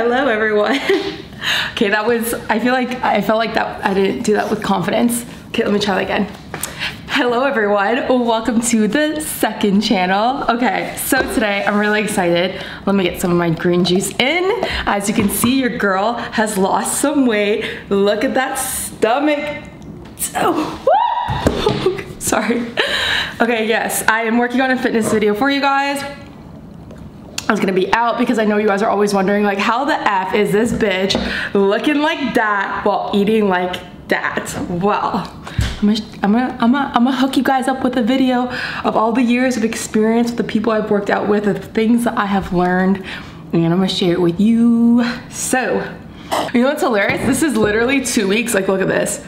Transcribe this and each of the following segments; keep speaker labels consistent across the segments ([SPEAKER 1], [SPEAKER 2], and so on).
[SPEAKER 1] Hello everyone. Okay, that was, I felt like that I didn't do that with confidence. Okay, let me try that again. Hello everyone, welcome to the second channel. Okay, so today I'm really excited. Let me get some of my green juice in. As you can see, your girl has lost some weight. Look at that stomach. Oh, sorry. Okay, yes, I am working on a fitness video for you guys. I was gonna be out because I know you guys are always wondering, like, how the F is this bitch looking like that while eating like that? Well, I'm gonna hook you guys up with a video of all the years of experience with the people I've worked out with, the things that I have learned, and I'm gonna share it with you. So, you know what's hilarious? This is literally 2 weeks. Like, look at this.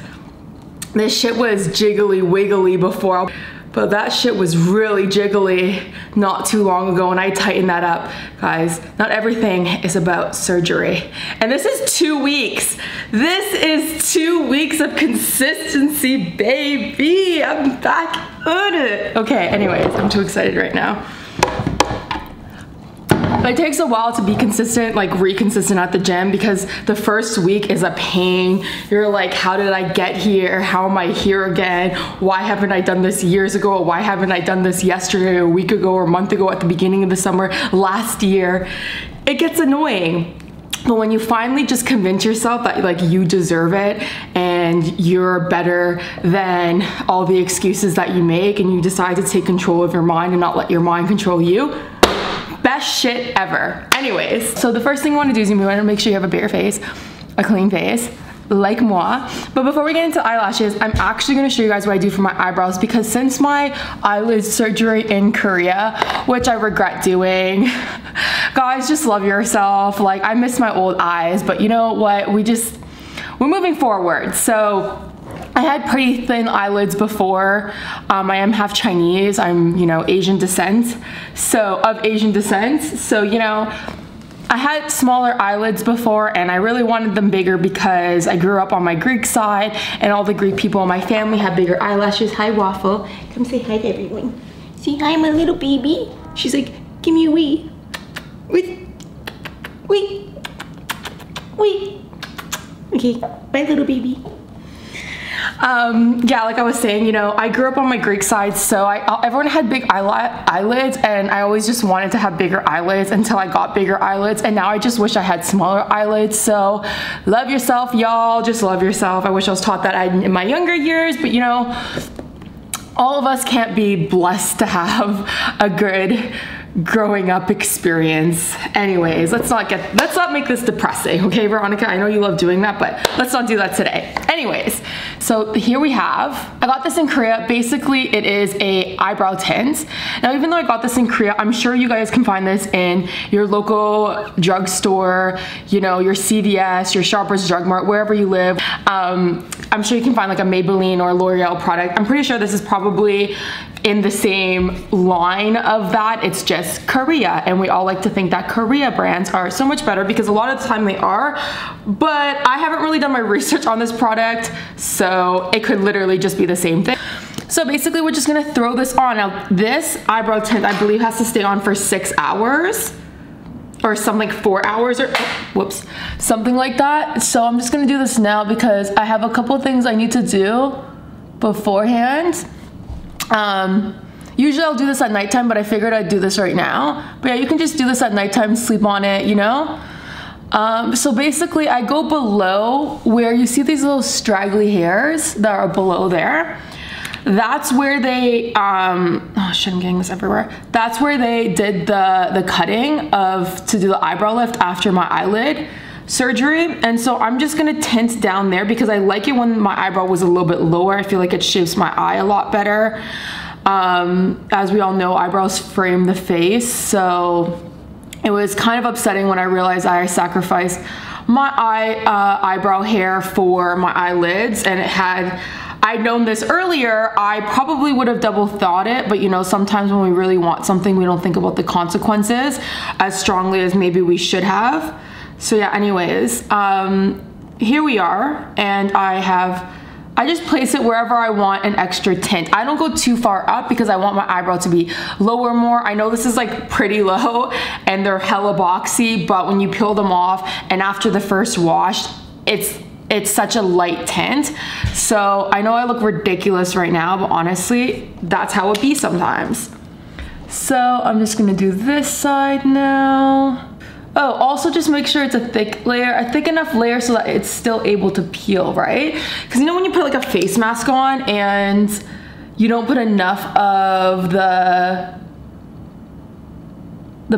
[SPEAKER 1] This shit was jiggly wiggly before, but that shit was really jiggly not too long ago, and I tightened that up. Guys, not everything is about surgery. And this is 2 weeks. This is 2 weeks of consistency, baby. I'm back on it. Okay, anyways, I'm too excited right now. It takes a while to be consistent, like re-consistent at the gym, because the first week is a pain. You're like, how did I get here? How am I here again? Why haven't I done this years ago? Why haven't I done this yesterday, a week ago, or a month ago, at the beginning of the summer, last year? It gets annoying. But when you finally just convince yourself that, like, you deserve it and you're better than all the excuses that you make, and you decide to take control of your mind and not let your mind control you, best shit ever. Anyways, so the first thing you want to do is you want to make sure you have a bare face, a clean face, like moi. But before we get into eyelashes, I'm actually going to show you guys what I do for my eyebrows, because since my eyelid surgery in Korea, which I regret doing, guys, just love yourself. Like, I miss my old eyes, but you know what? We're moving forward. So I had pretty thin eyelids before. I am half Chinese. I'm, you know, Asian descent. So, of Asian descent. So, you know, I had smaller eyelids before, and I really wanted them bigger because I grew up on my Greek side, and all the Greek people in my family have bigger eyelashes. Hi, Waffle. Come say hi to everyone. Say hi, my little baby. She's like, give me a wee. Wee. Wee. Wee. Okay, bye, little baby. Yeah, like I was saying, you know, I grew up on my Greek side, so everyone had big eyelids, and I always just wanted to have bigger eyelids until I got bigger eyelids, and now I just wish I had smaller eyelids. So love yourself, y'all. Just love yourself. I wish I was taught that in my younger years, but you know, all of us can't be blessed to have a good growing up experience. Anyways, let's not make this depressing, okay, Veronica? I know you love doing that, but let's not do that today. Anyways, so here we have, I got this in Korea. Basically, it is a eyebrow tint. Now, even though I got this in Korea, I'm sure you guys can find this in your local drugstore, you know, your CVS, your Shoppers Drug Mart, wherever you live. I'm sure you can find like a Maybelline or L'Oreal product. I'm pretty sure this is probably in the same line of that. It's just Korea, and we all like to think that Korea brands are so much better, because a lot of the time they are, but I haven't really done my research on this product, so it could literally just be the same thing. So basically, we're just gonna throw this on. Now, this eyebrow tint, I believe, has to stay on for 6 hours or something, like 4 hours, or whoops, something like that. So I'm just gonna do this now because I have a couple things I need to do beforehand. Usually I'll do this at nighttime, but I figured I'd do this right now. But yeah, you can just do this at nighttime, sleep on it, you know? So basically I go below where you see these little straggly hairs that are below there. That's where they, oh shit, I'm getting this everywhere. That's where they did the cutting to do the eyebrow lift after my eyelid surgery. And so I'm just gonna tint down there because I like it when my eyebrow was a little bit lower. I feel like it shapes my eye a lot better. As we all know, eyebrows frame the face, so it was kind of upsetting when I realized I sacrificed my eyebrow hair for my eyelids, and I'd known this earlier, I probably would have double thought it, but you know, sometimes when we really want something, we don't think about the consequences as strongly as maybe we should have. So yeah, anyways, here we are, and I have I just place it wherever I want an extra tint. I don't go too far up because I want my eyebrow to be lower more. I know this is like pretty low and they're hella boxy, but when you peel them off and after the first wash, it's such a light tint. So I know I look ridiculous right now, but honestly, that's how it be sometimes. So I'm just gonna do this side now. Oh, also just make sure it's a thick layer, a thick enough layer so that it's still able to peel, right? Because you know when you put like a face mask on and you don't put enough of the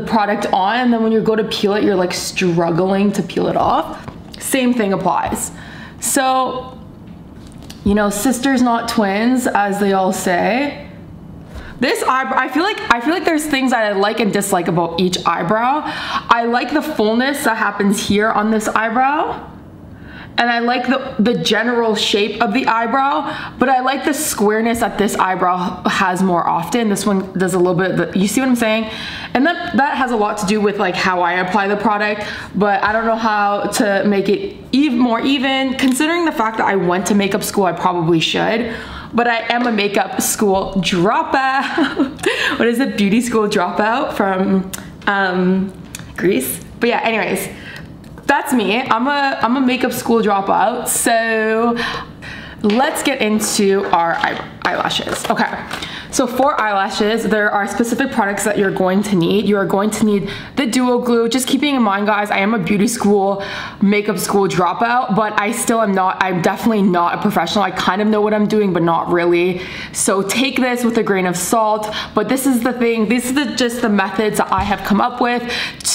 [SPEAKER 1] product on, and then when you go to peel it, you're like struggling to peel it off. Same thing applies. So, you know, sisters not twins, as they all say. This eyebrow, I feel like there's things that I like and dislike about each eyebrow. I like the fullness that happens here on this eyebrow. And I like the general shape of the eyebrow, but I like the squareness that this eyebrow has more often. This one does a little bit, you see what I'm saying? And that has a lot to do with like how I apply the product, but I don't know how to make it more even. Considering the fact that I went to makeup school, I probably should. But I am a makeup school dropout. What is it? Beauty school dropout from Greece. But yeah, anyways, that's me. I'm a makeup school dropout. So let's get into our eyelashes. Okay. So for eyelashes, there are specific products that you're going to need. You are going to need the duo glue. Just keeping in mind, guys, I am a beauty school, makeup school dropout, but I'm definitely not a professional. I kind of know what I'm doing, but not really. So take this with a grain of salt, but this is the thing, just the methods that I have come up with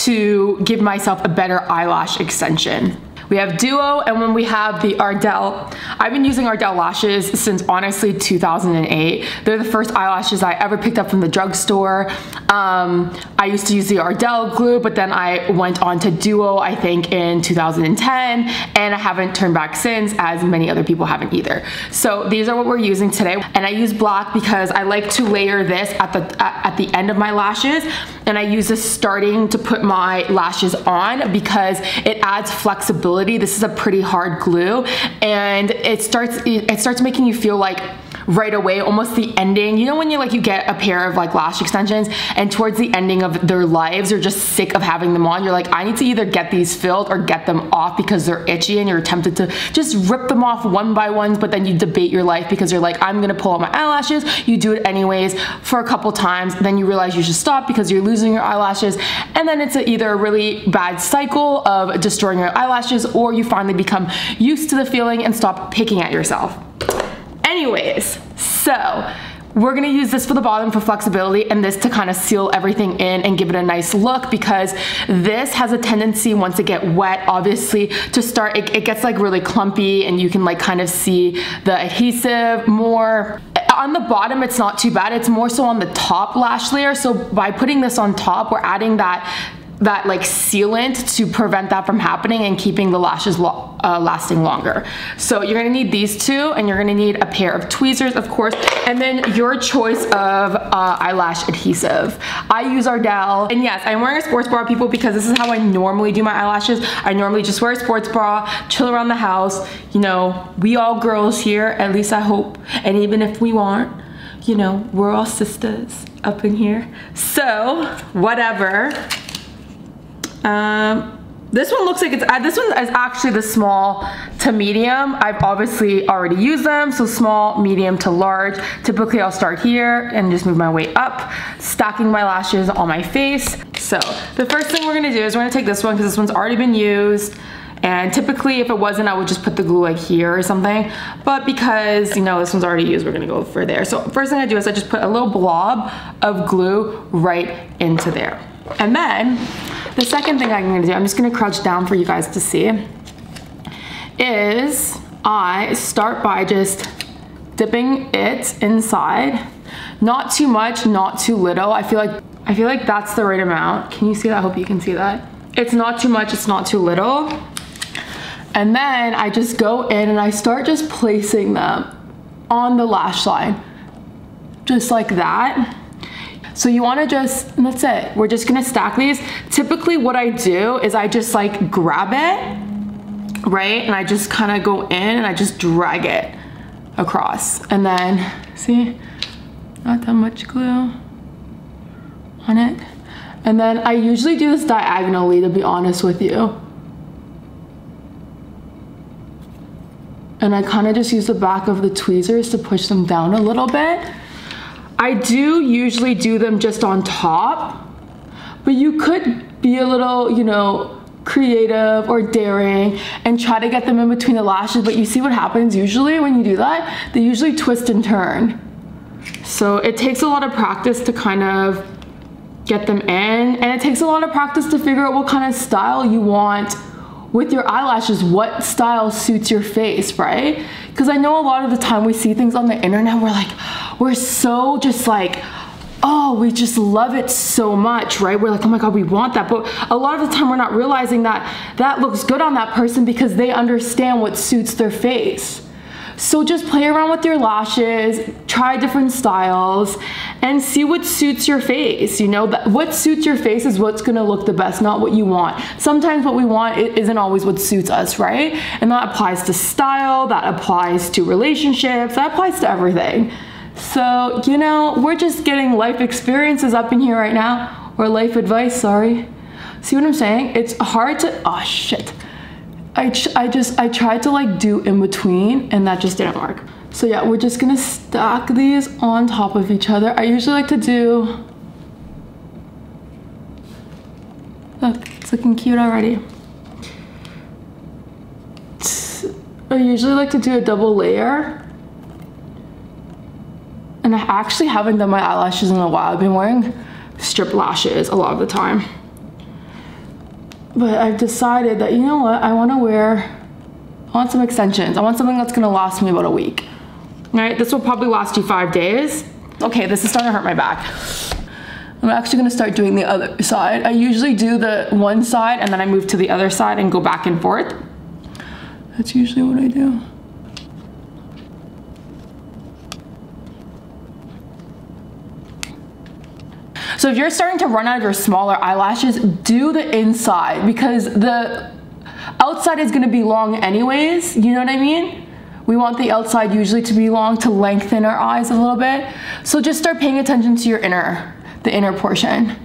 [SPEAKER 1] to give myself a better eyelash extension. We have Duo, and when we have the Ardell. I've been using Ardell lashes since honestly 2008. They're the first eyelashes I ever picked up from the drugstore. I used to use the Ardell glue, but then I went on to Duo, I think in 2010, and I haven't turned back since, as many other people haven't either. So these are what we're using today. And I use black because I like to layer this at the end of my lashes, and I use this starting to put my lashes on because it adds flexibility. This is a pretty hard glue, and it starts making you feel like right away, almost the ending. You know when you get a pair of like lash extensions and towards the ending of their lives, you're just sick of having them on. You're like, I need to either get these filled or get them off because they're itchy, and you're tempted to just rip them off one by one, but then you debate your life because you're like, I'm gonna pull out my eyelashes. You do it anyways for a couple times, then you realize you should stop because you're losing your eyelashes, and then it's either a really bad cycle of destroying your eyelashes, or you finally become used to the feeling and stop picking at yourself. Anyways, so we're gonna use this for the bottom for flexibility, and this to kind of seal everything in and give it a nice look, because this has a tendency, once it gets wet, obviously, to start, it gets like really clumpy, and you can like kind of see the adhesive more. On the bottom, it's not too bad. It's more so on the top lash layer. So by putting this on top, we're adding that like sealant to prevent that from happening and keeping the lashes lasting longer. So you're gonna need these two, and you're gonna need a pair of tweezers, of course, and then your choice of eyelash adhesive. I use Ardell, and yes, I'm wearing a sports bra, people, because this is how I normally do my eyelashes. I normally just wear a sports bra, chill around the house. You know, we all girls here, at least I hope, and even if we aren't, you know, we're all sisters up in here. So whatever. This one looks like this one is actually the small to medium. I've obviously already used them, so small, medium to large. Typically I'll start here and just move my way up, stacking my lashes on my face. So the first thing we're gonna do is we're gonna take this one because this one's already been used. And typically if it wasn't, I would just put the glue like here or something. But because, you know, this one's already used, we're gonna go for there. So first thing I do is I just put a little blob of glue right into there. And then the second thing I'm gonna do, I'm just gonna crouch down for you guys to see, is I start by just dipping it inside. Not too much, not too little. I feel like that's the right amount. Can you see that? I hope you can see that. It's not too much, it's not too little. And then I just go in and I start just placing them on the lash line. Just like that. So you wanna just, and that's it. We're just gonna stack these. Typically what I do is I just like grab it, right? And I just kinda go in and I just drag it across. And then, see, not that much glue on it. And then I usually do this diagonally, to be honest with you. And I kind of just use the back of the tweezers to push them down a little bit. I do usually do them just on top, but you could be a little, you know, creative or daring and try to get them in between the lashes. But you see what happens usually when you do that? They usually twist and turn. So it takes a lot of practice to kind of get them in, and it takes a lot of practice to figure out what kind of style you want with your eyelashes, what style suits your face, right? Because I know a lot of the time we see things on the internet, we're so just like, oh, we just love it so much, right? We're like, oh my God, we want that. But a lot of the time we're not realizing that that looks good on that person because they understand what suits their face. So just play around with your lashes, try different styles, and see what suits your face. You know, what suits your face is what's gonna look the best, not what you want. Sometimes what we want isn't always what suits us, right? And that applies to style, that applies to relationships, that applies to everything. So, you know, we're just getting life experiences up in here right now, or life advice, sorry. See what I'm saying? It's hard to, oh shit. I tried to like do in between and that just didn't work. So yeah, we're just gonna stack these on top of each other. I usually like to do, look, it's looking cute already. I usually like to do a double layer. And I actually haven't done my eyelashes in a while. I've been wearing strip lashes a lot of the time. But I've decided that, you know what, I want some extensions. I want something that's gonna last me about a week. All right, this will probably last you 5 days. Okay, this is starting to hurt my back. I'm actually gonna start doing the other side. I usually do the one side and then I move to the other side and go back and forth. That's usually what I do. So if you're starting to run out of your smaller eyelashes, do the inside because the outside is gonna be long anyways, you know what I mean? We want the outside usually to be long to lengthen our eyes a little bit. So just start paying attention to your the inner portion,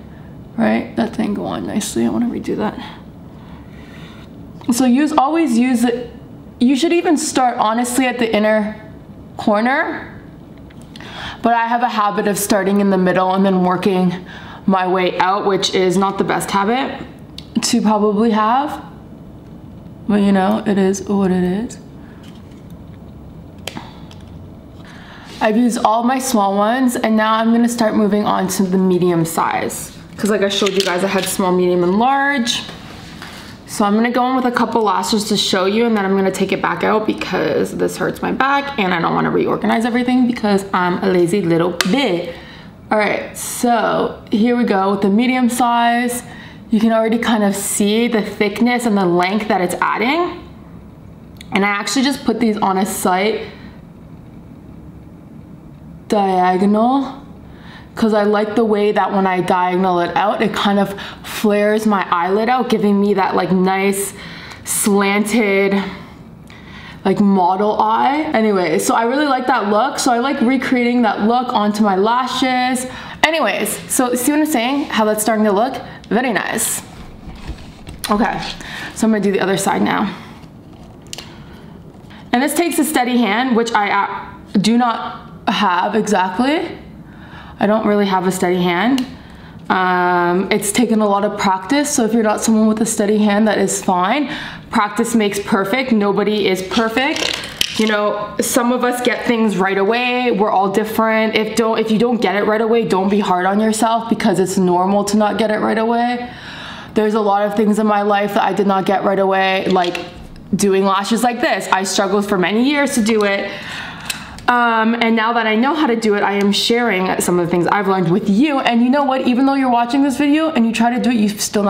[SPEAKER 1] right? That didn't go on nicely, I wanna redo that. So always use it. You should even start honestly at the inner corner. But I have a habit of starting in the middle and then working my way out, which is not the best habit to probably have. But you know, it is what it is. I've used all my small ones and now I'm gonna start moving on to the medium size. Because like I showed you guys, I had small, medium, and large. So I'm gonna go in with a couple lashes to show you and then I'm gonna take it back out because this hurts my back and I don't wanna reorganize everything because I'm a lazy little bit. All right, so here we go with the medium size. You can already kind of see the thickness and the length that it's adding. And I actually just put these on a slight diagonal because I like the way that when I diagonal it out, it kind of flares my eyelid out, giving me that like nice slanted like model eye. Anyway, so I really like that look. So I like recreating that look onto my lashes. Anyways, so see what I'm saying? How that's starting to look? Very nice. Okay, so I'm gonna do the other side now. And this takes a steady hand, which I do not have exactly. I don't really have a steady hand. It's taken a lot of practice, so if you're not someone with a steady hand, that is fine. Practice makes perfect. Nobody is perfect. You know, some of us get things right away. We're all different. If you don't get it right away, don't be hard on yourself because it's normal to not get it right away. There's a lot of things in my life that I did not get right away, like doing lashes like this. I struggled for many years to do it. And now that I know how to do it, I am sharing some of the things I've learned with you. And you know what? Even though you're watching this video and you try to do it, you still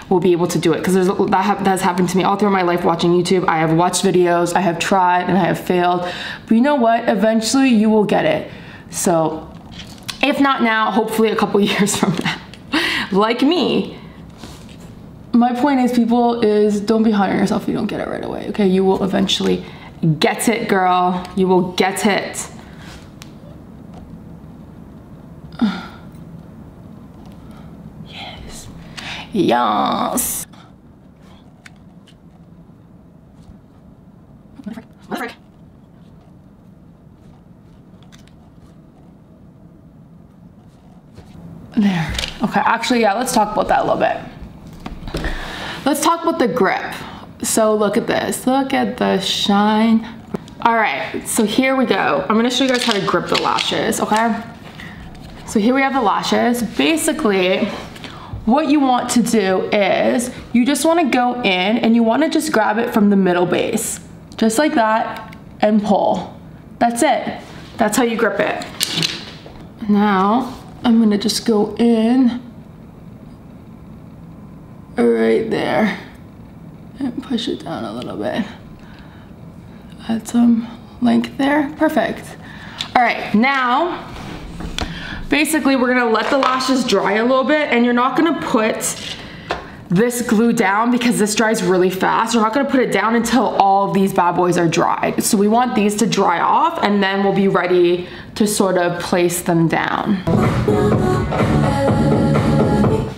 [SPEAKER 1] will be able to do it because that has happened to me all through my life watching YouTube. I have watched videos, I have tried, and I have failed. But you know what? Eventually, you will get it. So, if not now, hopefully a couple years from now, like me. My point is, don't be hard on yourself if you don't get it right away. Okay, you will eventually get it, girl. You will get it. Yes. Yes. What the frick? There. Okay, actually, yeah, let's talk about that a little bit. Let's talk about the grip. So look at this. Look at the shine. All right, so here we go. I'm gonna show you guys how to grip the lashes, okay? So here we have the lashes. Basically, what you want to do is you just wanna go in and you wanna just grab it from the middle base. Just like that, and pull. That's it. That's how you grip it. Now, I'm gonna just go in right there and push it down a little bit. Add some length there, perfect. All right, now, basically we're gonna let the lashes dry a little bit, and you're not gonna put this glue down because this dries really fast. We're not gonna put it down until all of these bad boys are dried. So we want these to dry off, and then we'll be ready to sort of place them down.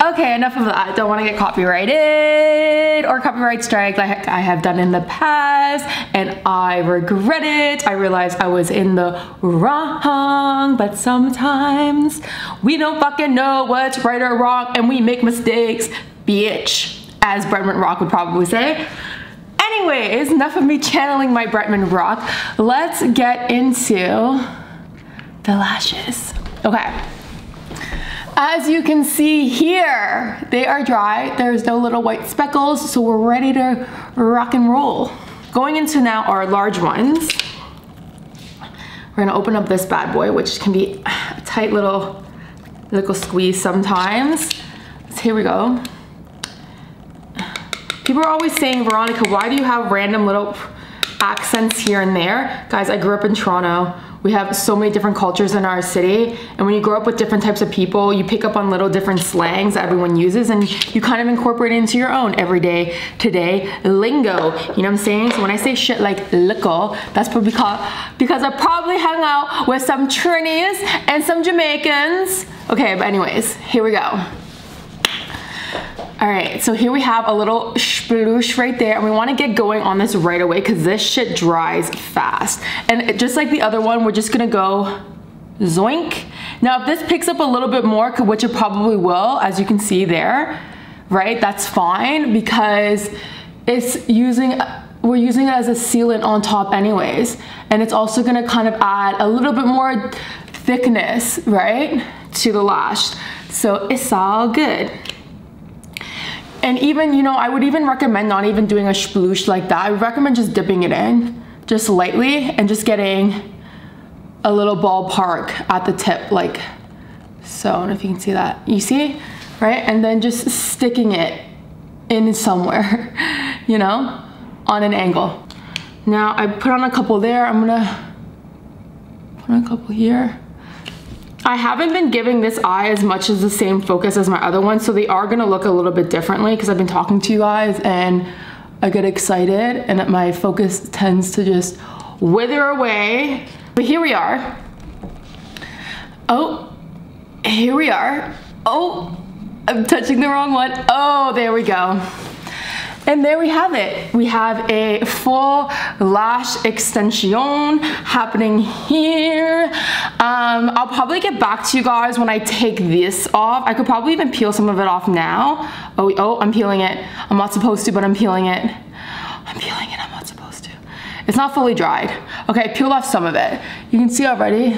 [SPEAKER 1] Okay, enough of that. Don't wanna get copyrighted or copyright strike like I have done in the past, and I regret it. I realized I was in the wrong, but sometimes we don't fucking know what's right or wrong, and we make mistakes, bitch, as Bretman Rock would probably say. Anyways, enough of me channeling my Bretman Rock. Let's get into the lashes. Okay. As you can see here, they are dry. There's no little white speckles, so we're ready to rock and roll. Going into now our large ones. We're gonna open up this bad boy, which can be a tight little squeeze sometimes. So here we go. People are always saying, Veronica, why do you have random little accents here and there? Guys, I grew up in Toronto. We have so many different cultures in our city, and when you grow up with different types of people, you pick up on little different slangs that everyone uses, and you kind of incorporate it into your own everyday, today lingo. You know what I'm saying? So when I say shit like lickle, that's probably because I probably hung out with some Trinis and some Jamaicans. Okay, but anyways, here we go. All right, so here we have a little sploosh right there, and we wanna get going on this right away because this shit dries fast. And just like the other one, we're just gonna go zoink. Now, if this picks up a little bit more, which it probably will, as you can see there, right, that's fine because we're using it as a sealant on top anyways. And it's also gonna kind of add a little bit more thickness, right, to the lash. So it's all good. And even, you know, I would even recommend not even doing a sploosh like that. I would recommend just dipping it in, just lightly, and just getting a little ballpark at the tip, like so. I don't know if you can see that. You see, right? And then just sticking it in somewhere, you know, on an angle. Now, I put on a couple there. I'm gonna put on a couple here. I haven't been giving this eye as much as the same focus as my other ones, so they are gonna look a little bit differently because I've been talking to you guys and I get excited and my focus tends to just wither away. But here we are. Oh, here we are. Oh, I'm touching the wrong one. Oh, there we go. And there we have it. We have a full lash extension happening here. I'll probably get back to you guys when I take this off. I could probably even peel some of it off now. Oh, I'm peeling it. I'm not supposed to, but I'm peeling it. I'm peeling it, I'm not supposed to. It's not fully dried. Okay, I peeled off some of it. You can see already.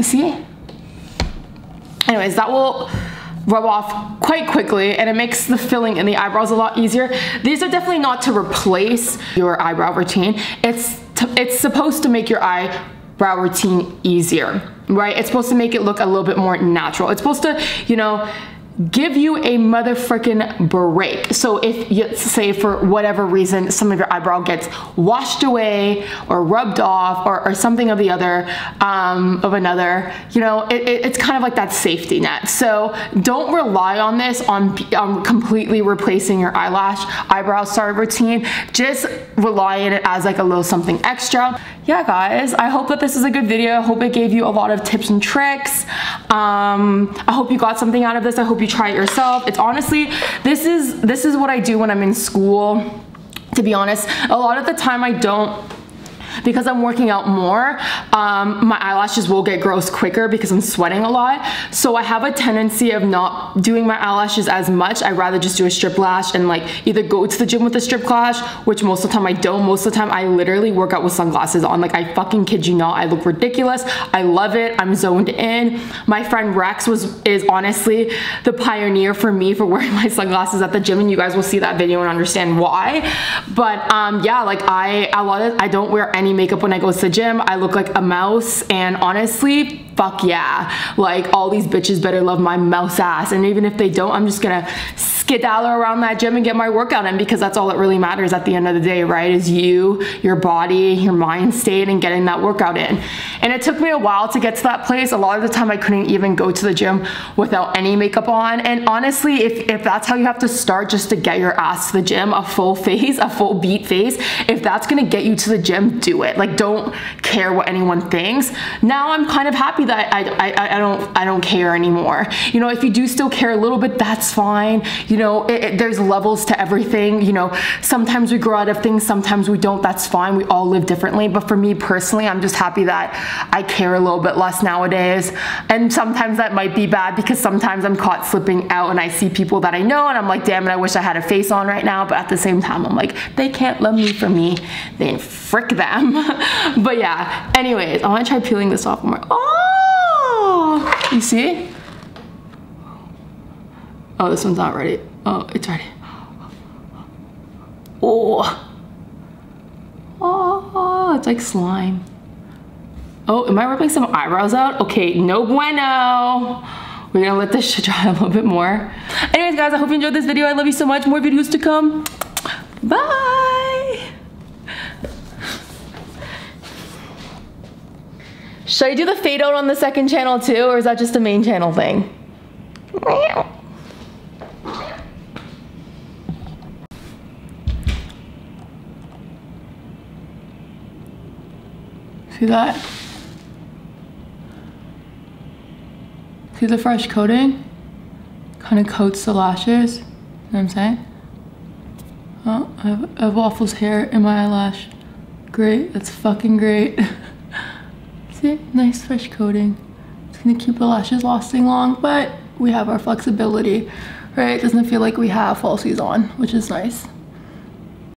[SPEAKER 1] See? Anyways, that will rub off quite quickly and it makes the filling in the eyebrows a lot easier. These are definitely not to replace your eyebrow routine. It's supposed to make your eyebrow routine easier, right? It's supposed to make it look a little bit more natural. It's supposed to, you know, give you a motherfucking break. So if you say for whatever reason some of your eyebrow gets washed away or rubbed off or something of the other of another, you know, it's kind of like that safety net. So don't rely on this on completely replacing your eyebrow routine. Just rely on it as like a little something extra. Yeah guys, I hope that this is a good video. I hope it gave you a lot of tips and tricks. I hope you got something out of this. I hope you try it yourself. It's honestly, this is what I do when I'm in school. To be honest, a lot of the time I don't, because I'm working out more, my eyelashes will get gross quicker because I'm sweating a lot. So I have a tendency of not doing my eyelashes as much. I'd rather just do a strip lash and like either go to the gym with a strip lash, which most of the time I don't. Most of the time I literally work out with sunglasses on. Like I fucking kid you not, I look ridiculous. I love it. I'm zoned in. My friend Rex is honestly the pioneer for me for wearing my sunglasses at the gym, and you guys will see that video and understand why. But yeah, like I don't wear any makeup when I go to the gym. I look like a mouse, and honestly, fuck yeah. Like all these bitches better love my mouse ass, and even if they don't, I'm just gonna skedaddle around that gym and get my workout in, because that's all that really matters at the end of the day, right? Is you, your body, your mind state, and getting that workout in. And it took me a while to get to that place. A lot of the time I couldn't even go to the gym without any makeup on. And honestly, if that's how you have to start just to get your ass to the gym, a full face, a full beat face, if that's gonna get you to the gym, do it. Like don't care what anyone thinks. Now I'm kind of happy that I don't care anymore. You know, if you do still care a little bit, that's fine. You know, there's levels to everything. You know, sometimes we grow out of things, sometimes we don't. That's fine. We all live differently. But for me personally, I'm just happy that I care a little bit less nowadays. And sometimes that might be bad, because sometimes I'm caught slipping out and I see people that I know and I'm like, damn it, I wish I had a face on right now. But at the same time, I'm like, they can't love me for me, then frick them. But yeah, anyways, I want to try peeling this off more. Oh, you see? Oh, this one's not ready. Oh, it's ready. Oh. Oh, it's like slime. Oh, am I ripping some eyebrows out? Okay, no bueno. We're gonna let this shit dry a little bit more. Anyways, guys, I hope you enjoyed this video. I love you so much. More videos to come. Bye. Should I do the fade out on the second channel too, or is that just a main channel thing? See that? See the fresh coating? Kind of coats the lashes. You know what I'm saying? Oh, I have Waffles hair in my eyelash. Great, that's fucking great. See, nice fresh coating. It's gonna keep the lashes lasting long, but we have our flexibility, right? It doesn't feel like we have falsies on, which is nice.